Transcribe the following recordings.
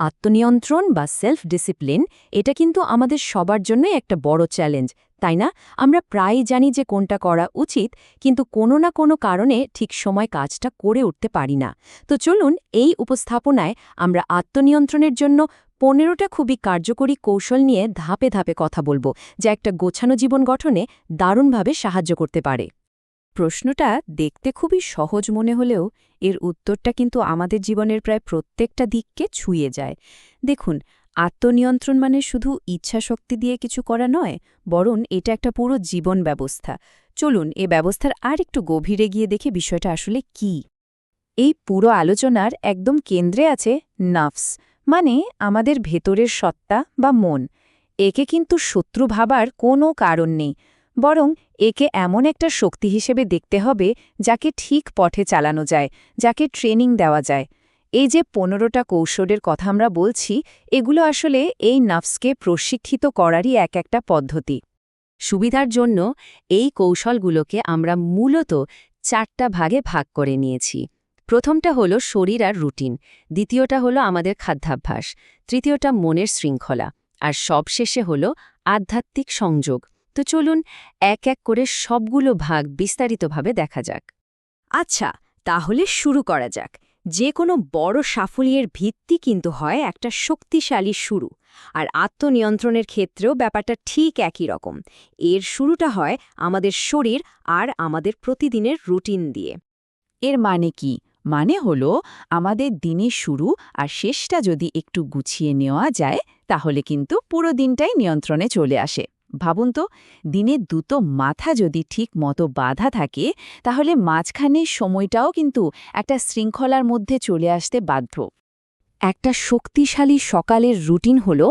আত্মনিয়ন্ত্রণ বা self discipline এটা কিন্তু আমাদের সবার জন্যই একটা বড় চ্যালেঞ্জ, তাই না? আমরা প্রায়ই জানি যে কোনটা করা উচিত, কিন্তু কোনো না কোনো কারণে ঠিক সময় কাজটা করে উঠতে পারি না। তো চলুন এই উপস্থাপনায় আমরা আত্মনিয়ন্ত্রণের জন্য 15টা খুবই কার্যকরী কৌশল নিয়ে ধাপে ধাপে কথা বলবো, যা একটা গোছানো জীবন গঠনে দারুণভাবে সাহায্য করতে পারে। প্রশ্নটা দেখতে খুবই সহজ মনে হলেও এর উত্তরটা কিন্তু আমাদের জীবনের প্রায় প্রত্যেকটা দিককে ছুঁয়ে যায়। দেখুন, আত্মনিয়ন্ত্রণ মানে শুধু ইচ্ছাশক্তি দিয়ে কিছু করা নয়, বরং এটা একটা পুরো জীবন ব্যবস্থা। চলুন এ ব্যবস্থার আর একটু গভীরে গিয়ে দেখে বিষয়টা আসলে কি। এই পুরো আলোচনার একদম কেন্দ্রে আছে নাফস, মানে আমাদের ভেতরের সত্তা বা মন। একে কিন্তু শত্রু ভাবার কোনো কারণ নেই, বরং একে এমন একটা শক্তি হিসেবে দেখতে হবে যাকে ঠিক পথে চালানো যায়, যাকে ট্রেনিং দেওয়া যায়। এই যে 15টা কৌশলের কথা আমরা বলছি, এগুলো আসলে এই নাফসকে প্রশিক্ষিত করারই একটা পদ্ধতি। সুবিধার জন্য এই কৌশলগুলোকে আমরা মূলত 4টা ভাগে ভাগ করে নিয়েছি। প্রথমটা হলো শরীর আর রুটিন, দ্বিতীয়টা হলো আমাদের খাদ্যাভ্যাস, তৃতীয়টা মনের শৃঙ্খলা, আর সবশেষে হলো আধ্যাত্মিক সংযোগ। তো চলুন এক এক করে সবগুলো ভাগ বিস্তারিতভাবে দেখা যাক। আচ্ছা, তাহলে শুরু করা যাক। যে কোনো বড় সাফল্যের ভিত্তি কিন্তু হয় একটা শক্তিশালী শুরু, আর আত্মনিয়ন্ত্রণের ক্ষেত্রেও ব্যাপারটা ঠিক একই রকম। এর শুরুটা হয় আমাদের শরীর আর আমাদের প্রতিদিনের রুটিন দিয়ে। এর মানে কি? মানে হলো আমাদের দিনের শুরু আর শেষটা যদি একটু গুছিয়ে নেওয়া যায়, তাহলে কিন্তু পুরো দিনটাই নিয়ন্ত্রণে চলে আসে। ভাবুন তো, দিনে দুটো মাথা যদি ঠিক মতো বাঁধা থাকে, তাহলে মাঝখানের সময়টাও কিন্তু একটা শৃঙ্খলার মধ্যে চলে আসতে বাধ্য। একটা শক্তিশালী সকালের রুটিন হল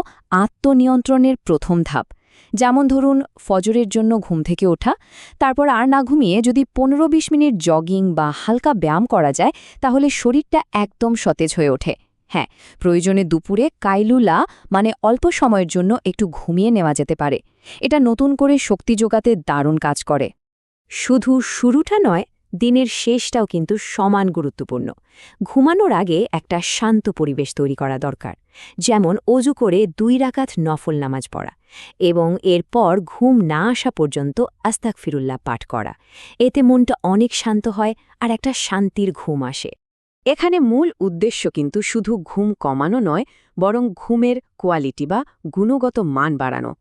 আত্মনিয়ন্ত্রণের প্রথম ধাপ। যেমন ধরুন, ফজরের জন্য ঘুম থেকে ওঠা, তারপর আর না ঘুমিয়ে যদি 15-20 মিনিট জগিং বা হালকা ব্যায়াম করা যায়, তাহলে শরীরটা একদম সতেজ হয়ে ওঠে। হ্যাঁ, প্রয়োজনে দুপুরে কাইলুলা মানে অল্প সময়ের জন্য একটু ঘুমিয়ে নেওয়া যেতে পারে। এটা নতুন করে শক্তি যোগাতে দারুণ কাজ করে। শুধু শুরুটা নয়, দিনের শেষটাও কিন্তু সমান গুরুত্বপূর্ণ। ঘুমানোর আগে একটা শান্ত পরিবেশ তৈরি করা দরকার, যেমন অজু করে 2 রাকাত নফল নামাজ পড়া এবং এরপর ঘুম না আসা পর্যন্ত আস্তাগফিরুল্লাহ পাঠ করা। এতে মনটা অনেক শান্ত হয় আর একটা শান্তির ঘুম আসে। এখানে মূল উদ্দেশ্য কিন্তু শুধু ঘুম কমানো নয়, বরং ঘুমের কোয়ালিটি বা গুণগত মান বাড়ানো।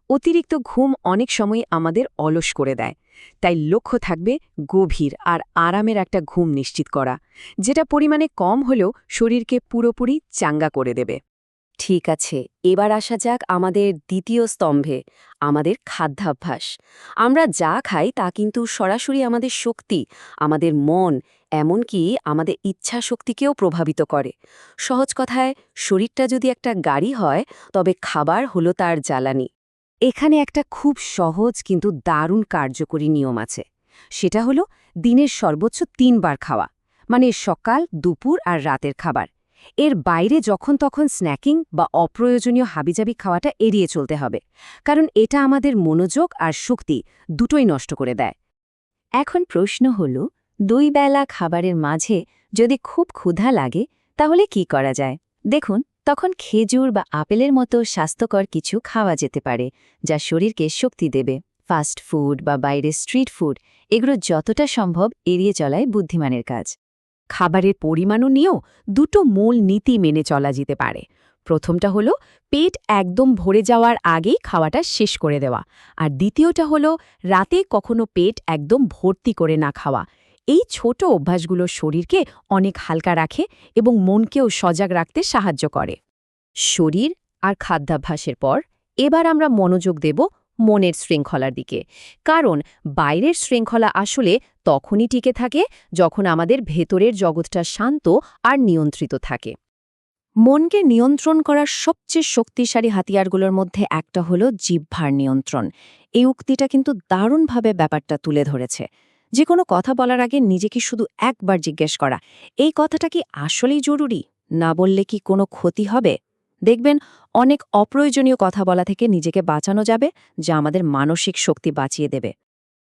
অতিরিক্ত ঘুম অনেক সময় আমাদের অলস করে দেয়, তাই লক্ষ্য থাকবে গভীর আর আরামের একটা ঘুম নিশ্চিত করা, যেটা পরিমাণে কম হলেও শরীরকে পুরোপুরি চাঙ্গা করে দেবে। ঠিক আছে, এবার আসা যাক আমাদের দ্বিতীয় স্তম্ভে, আমাদের খাদ্যাভ্যাস। আমরা যা খাই তা কিন্তু সরাসরি আমাদের শক্তি, আমাদের মন, এমনকি আমাদের ইচ্ছা শক্তিকেও প্রভাবিত করে। সহজ কথায়, শরীরটা যদি একটা গাড়ি হয়, তবে খাবার হলো তার জ্বালানি। এখানে একটা খুব সহজ কিন্তু দারুণ কার্যকরী নিয়ম আছে। সেটা হলো দিনের সর্বোচ্চ 3 বার খাওয়া, মানে সকাল, দুপুর আর রাতের খাবার। এর বাইরে যখন তখন স্ন্যাকিং বা অপ্রয়োজনীয় হাবিজাবি খাওয়াটা এড়িয়ে চলতে হবে, কারণ এটা আমাদের মনোযোগ আর শক্তি দুটোই নষ্ট করে দেয়। এখন প্রশ্ন হল, 2 বেলা খাবারের মাঝে যদি খুব ক্ষুধা লাগে, তাহলে কি করা যায়? দেখুন, তখন খেজুর বা আপেলের মতো স্বাস্থ্যকর কিছু খাওয়া যেতে পারে, যা শরীরকে শক্তি দেবে। ফাস্ট ফুড বা বাইরের স্ট্রিট ফুড, এগুলো যতটা সম্ভব এড়িয়ে চলাই বুদ্ধিমানের কাজ। খাবারের পরিমাণও নিয়েও দুটো মূল নীতি মেনে চলা যেতে পারে। প্রথমটা হলো পেট একদম ভরে যাওয়ার আগেই খাওয়াটা শেষ করে দেওয়া, আর দ্বিতীয়টা হলো রাতে কখনো পেট একদম ভর্তি করে না খাওয়া। এই ছোট অভ্যাসগুলো শরীরকে অনেক হালকা রাখে এবং মনকেও সজাগ রাখতে সাহায্য করে। শরীর আর খাদ্যাভ্যাসের পর এবার আমরা মনোযোগ দেব মনের শৃঙ্খলার দিকে, কারণ বাইরের শৃঙ্খলা আসলে তখনই টিকে থাকে যখন আমাদের ভেতরের জগৎটা শান্ত আর নিয়ন্ত্রিত থাকে। মনকে নিয়ন্ত্রণ করার সবচেয়ে শক্তিশালী হাতিয়ারগুলোর মধ্যে একটা হলো জিহ্বার নিয়ন্ত্রণ। এই উক্তিটা কিন্তু দারুণভাবে ব্যাপারটা তুলে ধরেছে। যে কোনো কথা বলার আগে নিজেকে শুধু একবার জিজ্ঞেস করা, এই কথাটা কি আসলেই জরুরি? না বললে কি কোনো ক্ষতি হবে? দেখবেন, অনেক অপ্রয়োজনীয় কথা বলা থেকে নিজেকে বাঁচানো যাবে, যা আমাদের মানসিক শক্তি বাঁচিয়ে দেবে।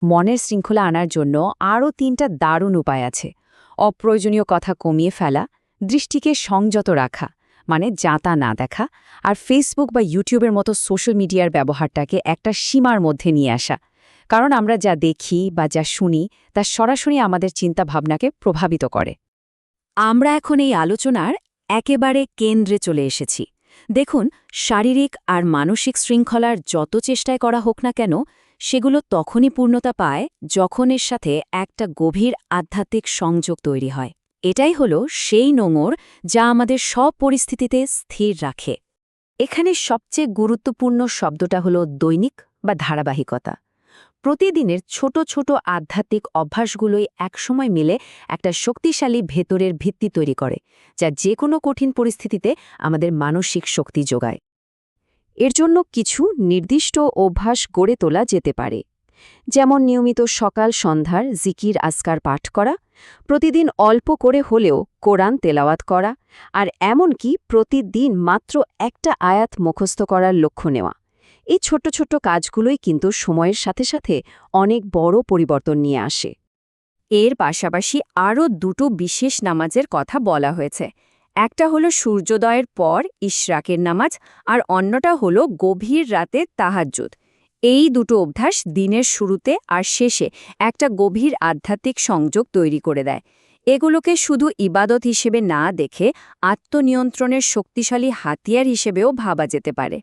মনের শৃঙ্খলা আনার জন্য আরও 3টা দারুণ উপায় আছে। অপ্রয়োজনীয় কথা কমিয়ে ফেলা, দৃষ্টিকে সংযত রাখা, মানে যাতা না দেখা, আর ফেসবুক বা ইউটিউবের মতো সোশ্যাল মিডিয়ার ব্যবহারটাকে একটা সীমার মধ্যে নিয়ে আসা। কারণ আমরা যা দেখি বা যা শুনি তা সরাসরি আমাদের চিন্তাভাবনাকে প্রভাবিত করে। আমরা এখন এই আলোচনার একেবারে কেন্দ্রে চলে এসেছি। দেখুন, শারীরিক আর মানসিক শৃঙ্খলার যত চেষ্টাই করা হোক না কেন, সেগুলো তখনই পূর্ণতা পায় যখন এর সাথে একটা গভীর আধ্যাত্মিক সংযোগ তৈরি হয়। এটাই হলো সেই নোঙর যা আমাদের সব পরিস্থিতিতে স্থির রাখে। এখানে সবচেয়ে গুরুত্বপূর্ণ শব্দটা হলো দৈনিক বা ধারাবাহিকতা। প্রতিদিনের ছোট ছোট আধ্যাত্মিক অভ্যাসগুলোই একসময় মিলে একটা শক্তিশালী ভেতরের ভিত্তি তৈরি করে, যা যে কোনো কঠিন পরিস্থিতিতে আমাদের মানসিক শক্তি যোগায়। এর জন্য কিছু নির্দিষ্ট অভ্যাস গড়ে তোলা যেতে পারে, যেমন নিয়মিত সকাল সন্ধ্যার জিকির আজকার পাঠ করা, প্রতিদিন অল্প করে হলেও কোরআন তেলাওয়াত করা, আর এমনকি প্রতিদিন মাত্র একটা আয়াত মুখস্থ করার লক্ষ্য নেওয়া। এই ছোট্ট ছোট্ট কাজগুলোই কিন্তু সময়ের সাথে সাথে অনেক বড় পরিবর্তন নিয়ে আসে। এর পাশাপাশি আরও দুটো বিশেষ নামাজের কথা বলা হয়েছে। একটা হলো সূর্যোদয়ের পর ইশরাকের নামাজ, আর অন্যটা হলো গভীর রাতে তাহাজ্জুদ। এই দুটো অভ্যাস দিনের শুরুতে আর শেষে একটা গভীর আধ্যাত্মিক সংযোগ তৈরি করে দেয়। এগুলোকে শুধু ইবাদত হিসেবে না দেখে আত্মনিয়ন্ত্রণের শক্তিশালী হাতিয়ার হিসেবেও ভাবা যেতে পারে।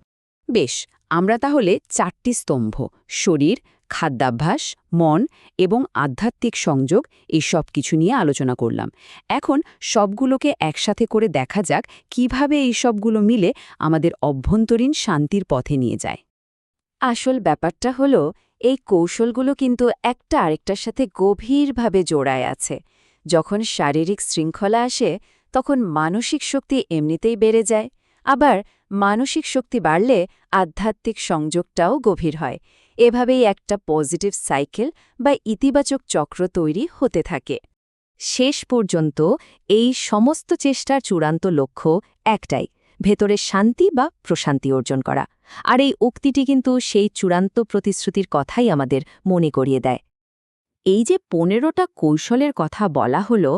বেশ, আমরা তাহলে 4টি স্তম্ভ, শরীর, খাদ্যাভ্যাস, মন এবং আধ্যাত্মিক সংযোগ, এই সব কিছু নিয়ে আলোচনা করলাম। এখন সবগুলোকে একসাথে করে দেখা যাক কিভাবে এই সবগুলো মিলে আমাদের অভ্যন্তরীণ শান্তির পথে নিয়ে যায়। আসল ব্যাপারটা হলো, এই কৌশলগুলো কিন্তু একটা আরেকটার সাথে গভীরভাবে জোড়ায় আছে। যখন শারীরিক শৃঙ্খলা আসে, তখন মানসিক শক্তি এমনিতেই বেড়ে যায়। আবার মানসিক শক্তি বাড়লে আধ্যাত্মিক সংযোগটাও গভীর হয়। এভাবেই একটা পজিটিভ সাইকেল বা ইতিবাচক চক্র তৈরি হতে থাকে। শেষ পর্যন্ত এই সমস্ত চেষ্টার চূড়ান্ত লক্ষ্য একটাই, ভেতরের শান্তি বা প্রশান্তি অর্জন করা। আর এই উক্তিটি কিন্তু সেই চূড়ান্ত প্রতিশ্রুতির কথাই আমাদের মনে করিয়ে দেয়। এই যে 15টা কৌশলের কথা বলা হলো,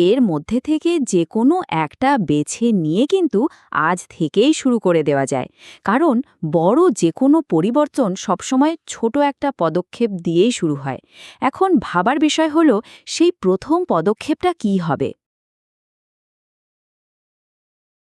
এর মধ্যে থেকে যে কোনো একটা বেছে নিয়ে কিন্তু আজ থেকেই শুরু করে দেওয়া যায়। কারণ বড় যে কোনো পরিবর্তন সবসময় ছোট একটা পদক্ষেপ দিয়েই শুরু হয়। এখন ভাবার বিষয় হলো, সেই প্রথম পদক্ষেপটা কী হবে।